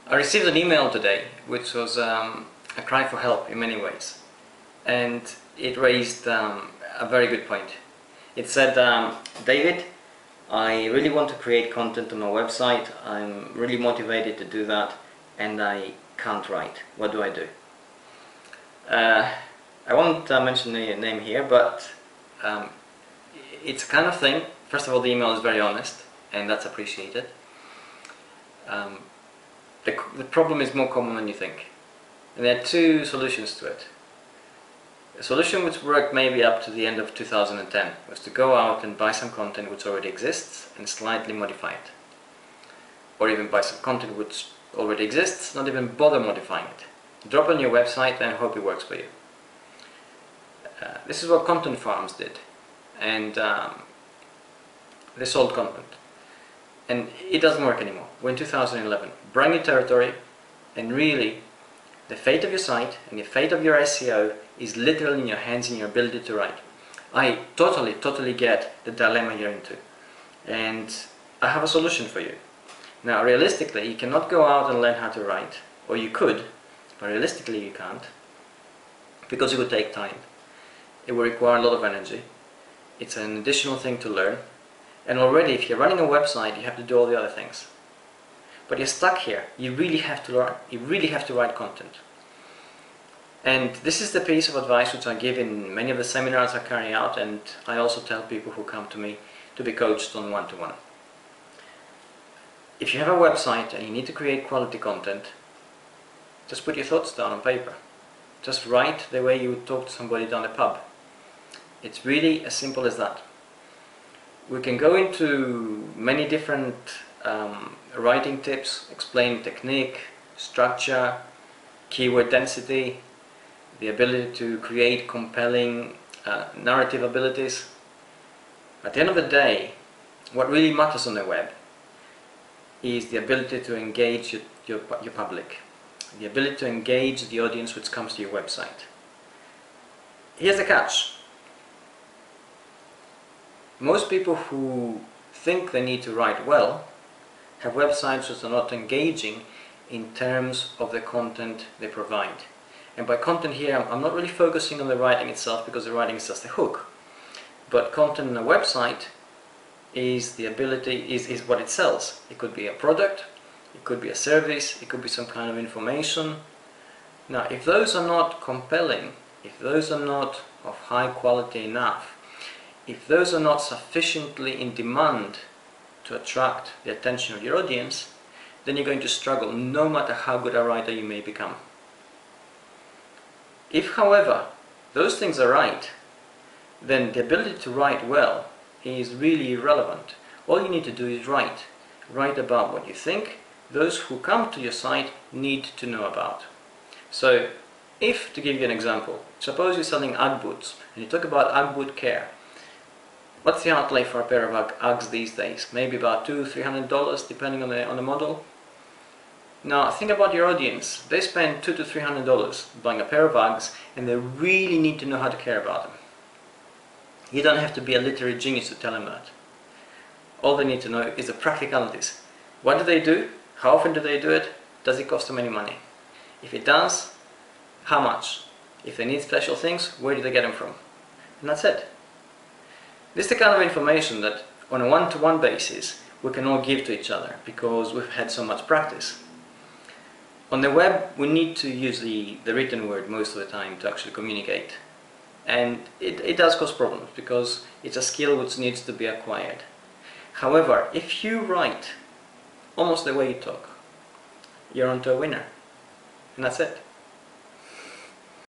I received an email today which was a cry for help in many ways, and it raised a very good point. It said, David, I really want to create content on my website, I'm really motivated to do that, and I can't write. What do I do? I won't mention the name here, but it's a kind of thing. First of all, the email is very honest, and that's appreciated. The problem is more common than you think, and there are two solutions to it. A solution which worked maybe up to the end of 2010 was to go out and buy some content which already exists and slightly modify it. Or even buy some content which already exists, not even bother modifying it. Drop it on your website and hope it works for you. This is what content farms did, and they sold content. And it doesn't work anymore. We're in 2011. Brand new territory, and really the fate of your site and the fate of your SEO is literally in your hands and your ability to write. I totally get the dilemma you're into, and I have a solution for you. Now, realistically, you cannot go out and learn how to write, or you could, but realistically you can't, because it would take time. It will require a lot of energy. It's an additional thing to learn, and already if you're running a website you have to do all the other things. But you're stuck here. You really have to learn. You really have to write content. And this is the piece of advice which I give in many of the seminars I carry out, and I also tell people who come to me to be coached on one-to-one. If you have a website and you need to create quality content, just put your thoughts down on paper. Just write the way you would talk to somebody down the pub. It's really as simple as that. We can go into many different writing tips, explain technique, structure, keyword density, the ability to create compelling narrative abilities. At the end of the day, what really matters on the web is the ability to engage your public, the ability to engage the audience which comes to your website. Here's the catch. Most people who think they need to write well have websites which are not engaging in terms of the content they provide. And by content here, I'm not really focusing on the writing itself, because the writing is just a hook. But content on a website is the ability, is what it sells. It could be a product, it could be a service, it could be some kind of information. Now, if those are not compelling, if those are not of high quality enough, if those are not sufficiently in demand to attract the attention of your audience, then you're going to struggle no matter how good a writer you may become. If, however, those things are right, then the ability to write well is really irrelevant. All you need to do is write. Write about what you think those who come to your site need to know about. So, if, to give you an example, suppose you're selling Ugg boots and you talk about Ugg boot care. What's the outlay for a pair of Uggs these days? Maybe about $200–300 depending on the model. Now think about your audience. They spend $200–300 buying a pair of Uggs, and they really need to know how to care about them. You don't have to be a literary genius to tell them that. All they need to know is the practicalities. What do they do? How often do they do it? Does it cost them any money? If it does, how much? If they need special things, where do they get them from? And that's it. This is the kind of information that on a one-to-one basis we can all give to each other, because we've had so much practice. On the web we need to use the written word most of the time to actually communicate, and it does cause problems because it's a skill which needs to be acquired. However, if you write almost the way you talk, you're onto a winner, and that's it.